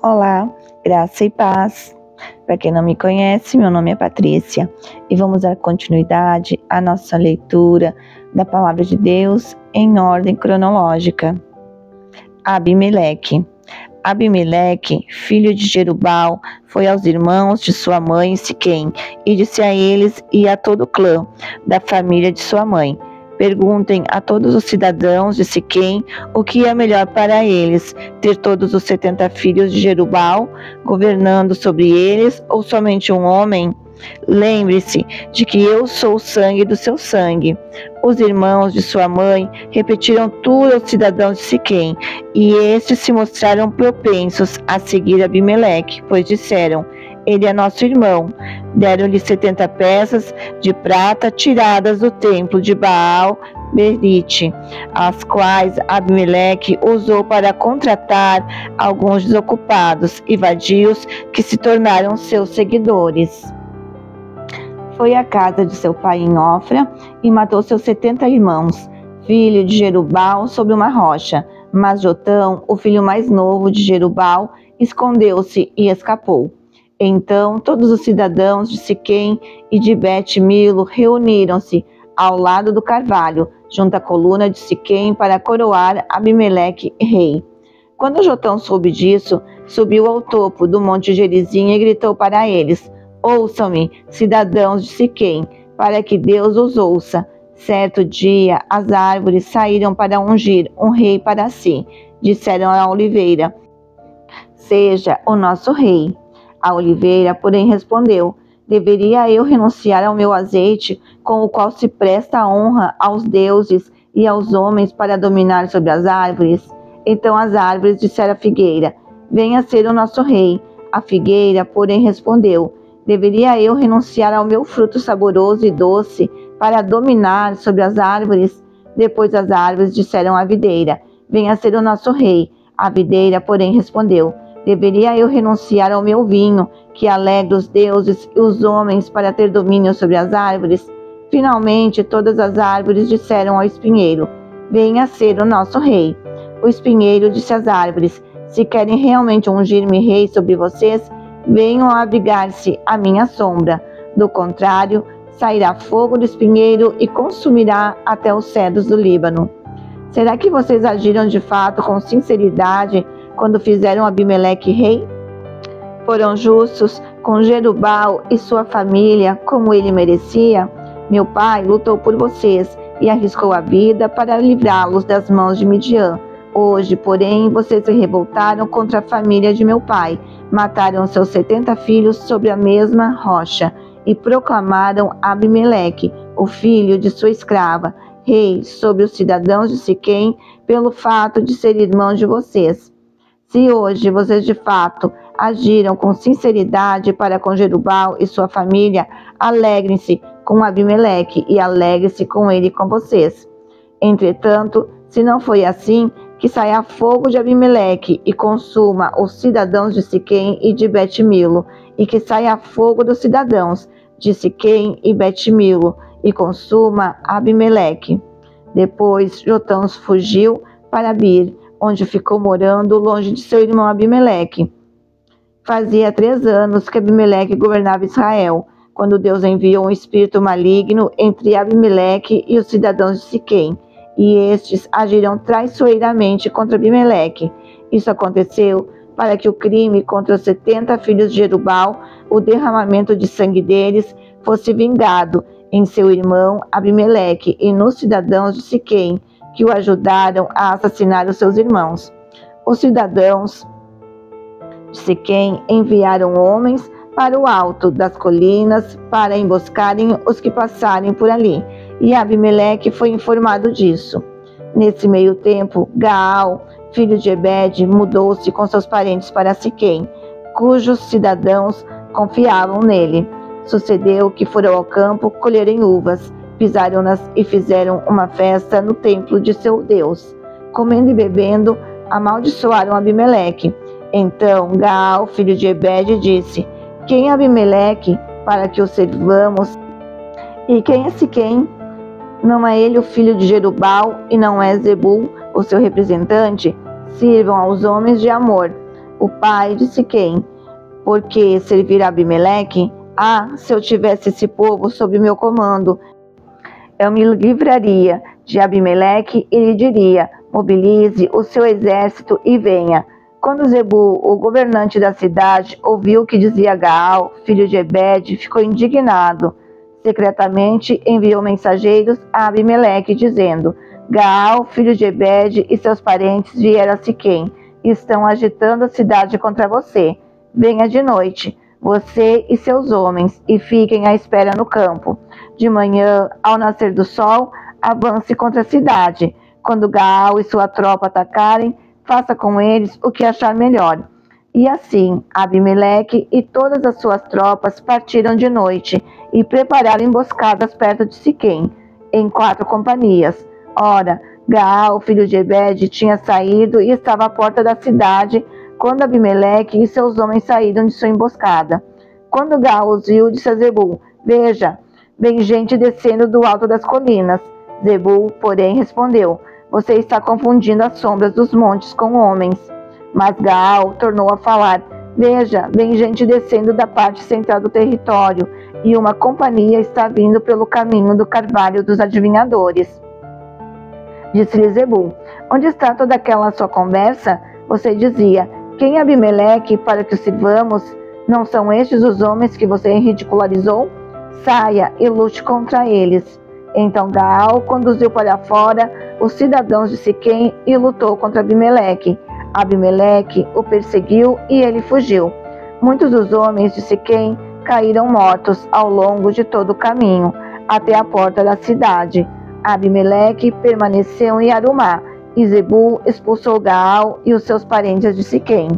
Olá, graça e paz. Para quem não me conhece, meu nome é Patrícia e vamos dar continuidade à nossa leitura da Palavra de Deus em ordem cronológica. Abimeleque. Abimeleque, filho de Jerubal, foi aos irmãos de sua mãe Siquém e disse a eles e a todo o clã da família de sua mãe: perguntem a todos os cidadãos de Siquém o que é melhor para eles, ter todos os 70 filhos de Jerubal governando sobre eles ou somente um homem? Lembre-se de que eu sou o sangue do seu sangue. Os irmãos de sua mãe repetiram tudo aos cidadãos de Siquém, e estes se mostraram propensos a seguir Abimeleque, pois disseram: ele é nosso irmão. Deram-lhe 70 peças de prata tiradas do templo de Baal Berite, as quais Abimeleque usou para contratar alguns desocupados e vadios que se tornaram seus seguidores. Foi à casa de seu pai em Ofra e matou seus 70 irmãos, filho de Jerubal, sobre uma rocha. Mas Jotão, o filho mais novo de Jerubal, escondeu-se e escapou. Então todos os cidadãos de Siquém e de Bet-Milo reuniram-se ao lado do carvalho, junto à coluna de Siquém, para coroar Abimeleque rei. Quando Jotão soube disso, subiu ao topo do monte Gerizim e gritou para eles: ouçam-me, cidadãos de Siquém, para que Deus os ouça. Certo dia, as árvores saíram para ungir um rei para si. Disseram à oliveira: seja o nosso rei. A oliveira, porém, respondeu: deveria eu renunciar ao meu azeite, com o qual se presta a honra aos deuses e aos homens, para dominar sobre as árvores? Então as árvores disseram à figueira: venha ser o nosso rei. A figueira, porém, respondeu: deveria eu renunciar ao meu fruto saboroso e doce para dominar sobre as árvores? Depois as árvores disseram à videira: venha ser o nosso rei. A videira, porém, respondeu: deveria eu renunciar ao meu vinho, que alegra os deuses e os homens, para ter domínio sobre as árvores? Finalmente todas as árvores disseram ao espinheiro: venha ser o nosso rei. O espinheiro disse às árvores: se querem realmente ungir-me rei sobre vocês, venham abrigar-se à minha sombra. Do contrário, sairá fogo do espinheiro e consumirá até os cedros do Líbano. Será que vocês agiram de fato com sinceridade quando fizeram Abimeleque rei? Foram justos com Jerubal e sua família, como ele merecia? Meu pai lutou por vocês e arriscou a vida para livrá-los das mãos de Midian. Hoje, porém, vocês se revoltaram contra a família de meu pai, mataram seus 70 filhos sobre a mesma rocha e proclamaram Abimeleque, o filho de sua escrava, rei sobre os cidadãos de Siquém, pelo fato de ser irmão de vocês. Se hoje vocês de fato agiram com sinceridade para com Jerubal e sua família, alegrem-se com Abimeleque e alegre-se com ele e com vocês. Entretanto, se não foi assim, que saia fogo de Abimeleque e consuma os cidadãos de Siquém e de Bet-Milo, e que saia fogo dos cidadãos de Siquém e Bet-Milo e consuma Abimeleque. Depois Jotão fugiu para Bir, onde ficou morando longe de seu irmão Abimeleque. Fazia 3 anos que Abimeleque governava Israel, quando Deus enviou um espírito maligno entre Abimeleque e os cidadãos de Siquém, e estes agiram traiçoeiramente contra Abimeleque. Isso aconteceu para que o crime contra os 70 filhos de Jerubal, o derramamento de sangue deles, fosse vingado em seu irmão Abimeleque e nos cidadãos de Siquém, que o ajudaram a assassinar os seus irmãos. Os cidadãos de Siquém enviaram homens para o alto das colinas para emboscarem os que passarem por ali, e Abimeleque foi informado disso. Nesse meio tempo, Gaal, filho de Ebed, mudou-se com seus parentes para Siquém, cujos cidadãos confiavam nele. Sucedeu que foram ao campo colherem uvas, pisaram-nas e fizeram uma festa no templo de seu Deus. Comendo e bebendo, amaldiçoaram Abimeleque. Então Gaal, filho de Ebed, disse: quem é Abimeleque para que o servamos? E quem é Siquém? Não é ele o filho de Jerubal e não é Zebul o seu representante? Sirvam aos homens de Amor. o pai de Siquém. Por que servir a Abimeleque? Ah, se eu tivesse esse povo sob meu comando, eu me livraria de Abimeleque e lhe diria: mobilize o seu exército e venha. Quando Zebul, o governante da cidade, ouviu o que dizia Gaal, filho de Ebed, ficou indignado. Secretamente enviou mensageiros a Abimeleque, dizendo: Gaal, filho de Ebed, e seus parentes vieram a Siquém e estão agitando a cidade contra você. Venha de noite, você e seus homens, e fiquem à espera no campo. De manhã, ao nascer do sol, avance contra a cidade. Quando Gaal e sua tropa atacarem, faça com eles o que achar melhor. E assim, Abimeleque e todas as suas tropas partiram de noite e prepararam emboscadas perto de Siquém, em 4 companhias. Ora, Gaal, filho de Ebed, tinha saído e estava à porta da cidade quando Abimeleque e seus homens saíram de sua emboscada. Quando Gaal os viu, disse a Zebul: Veja, vem gente descendo do alto das colinas. Zebul, porém, respondeu: Você está confundindo as sombras dos montes com homens. Mas Gaal tornou a falar: Veja, vem gente descendo da parte central do território, e uma companhia está vindo pelo caminho do carvalho dos adivinhadores. Disse-lhe Zebul: Onde está toda aquela sua conversa? Você dizia: Quem é Abimeleque para que o sirvamos? Não são estes os homens que você ridicularizou? Saia e lute contra eles. Então Gaal conduziu para fora os cidadãos de Siquém e lutou contra Abimeleque. Abimeleque o perseguiu e ele fugiu. Muitos dos homens de Siquém caíram mortos ao longo de todo o caminho, até a porta da cidade. Abimeleque permaneceu em Arumá, e Zebul expulsou Gaal e os seus parentes de Siquém.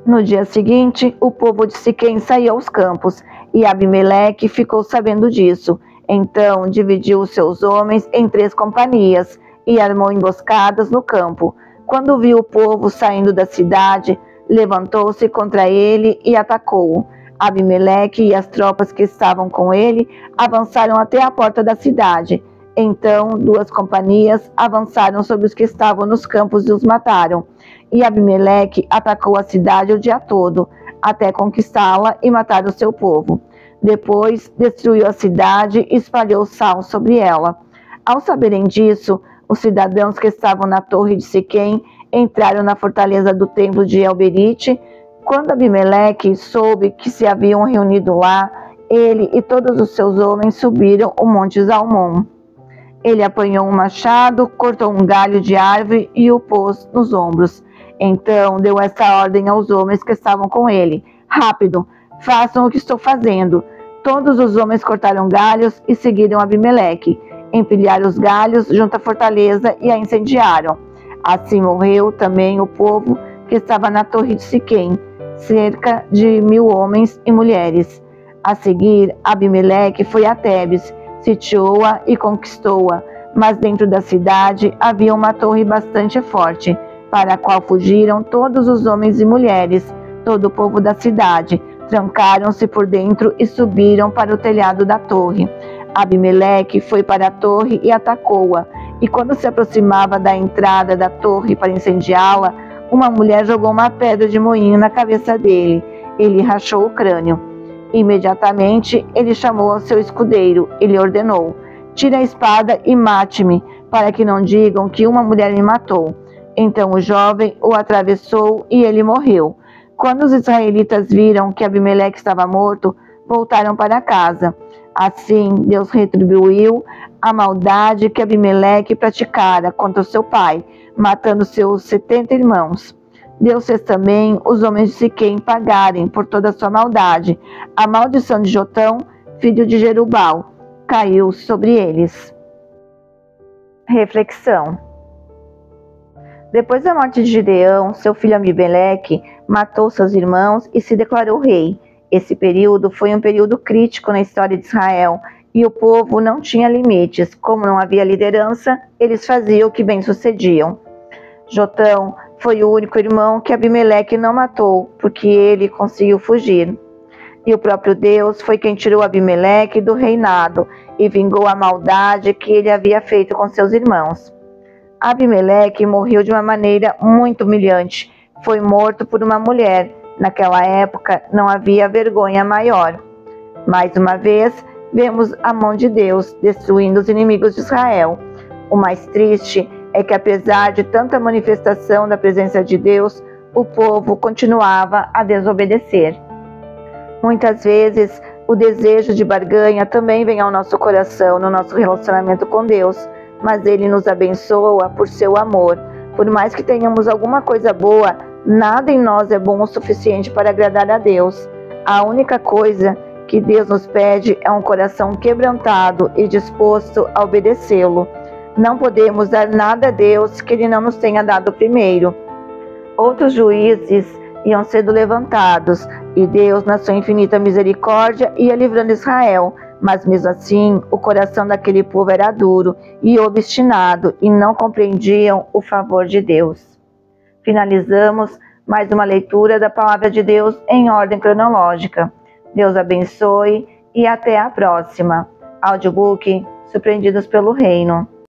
No dia seguinte, o povo de Siquém saiu aos campos, e Abimeleque ficou sabendo disso. Então dividiu os seus homens em 3 companhias e armou emboscadas no campo. Quando viu o povo saindo da cidade, levantou-se contra ele e atacou-o. Abimeleque e as tropas que estavam com ele avançaram até a porta da cidade. Então 2 companhias avançaram sobre os que estavam nos campos e os mataram. E Abimeleque atacou a cidade o dia todo, até conquistá-la e matar o seu povo. Depois destruiu a cidade e espalhou sal sobre ela. Ao saberem disso, os cidadãos que estavam na torre de Siquém entraram na fortaleza do templo de El-Berite. Quando Abimeleque soube que se haviam reunido lá, ele e todos os seus homens subiram o monte Zalmon. Ele apanhou um machado, cortou um galho de árvore e o pôs nos ombros. Então deu esta ordem aos homens que estavam com ele: Rápido, façam o que estou fazendo. Todos os homens cortaram galhos e seguiram Abimeleque. Empilharam os galhos junto à fortaleza e a incendiaram. Assim morreu também o povo que estava na torre de Siquém, cerca de 1000 homens e mulheres. A seguir, Abimeleque foi a Tebes, sitiou-a e conquistou-a, mas dentro da cidade havia uma torre bastante forte, para a qual fugiram todos os homens e mulheres, todo o povo da cidade. Trancaram-se por dentro e subiram para o telhado da torre. Abimeleque foi para a torre e atacou-a, e quando se aproximava da entrada da torre para incendiá-la, uma mulher jogou uma pedra de moinho na cabeça dele. Ele rachou o crânio. Imediatamente ele chamou ao seu escudeiro e lhe ordenou: Tire a espada e mate-me, para que não digam que uma mulher me matou. Então o jovem o atravessou e ele morreu. Quando os israelitas viram que Abimeleque estava morto, voltaram para casa. Assim Deus retribuiu a maldade que Abimeleque praticara contra o seu pai, matando seus 70 irmãos. Deus fez também os homens de Siquém pagarem por toda a sua maldade. A maldição de Jotão, filho de Jerubal, caiu sobre eles. Reflexão. Depois da morte de Gideão, seu filho Abimeleque matou seus irmãos e se declarou rei. Esse período foi um período crítico na história de Israel, e o povo não tinha limites. Como não havia liderança, eles faziam o que bem sucediam. Jotão foi o único irmão que Abimeleque não matou, porque ele conseguiu fugir. E o próprio Deus foi quem tirou Abimeleque do reinado e vingou a maldade que ele havia feito com seus irmãos. Abimeleque morreu de uma maneira muito humilhante, foi morto por uma mulher. Naquela época não havia vergonha maior. Mais uma vez, vemos a mão de Deus destruindo os inimigos de Israel. O mais triste é que, apesar de tanta manifestação da presença de Deus, o povo continuava a desobedecer. Muitas vezes, o desejo de barganha também vem ao nosso coração no nosso relacionamento com Deus, mas Ele nos abençoa por seu amor. Por mais que tenhamos alguma coisa boa, nada em nós é bom o suficiente para agradar a Deus. A única coisa que Deus nos pede é um coração quebrantado e disposto a obedecê-lo. Não podemos dar nada a Deus que Ele não nos tenha dado primeiro. Outros juízes iam sendo levantados, e Deus, na sua infinita misericórdia, ia livrando Israel. Mas mesmo assim, o coração daquele povo era duro e obstinado, e não compreendiam o favor de Deus. Finalizamos mais uma leitura da Palavra de Deus em ordem cronológica. Deus abençoe e até a próxima. Audiobook Surpreendidos pelo Reino.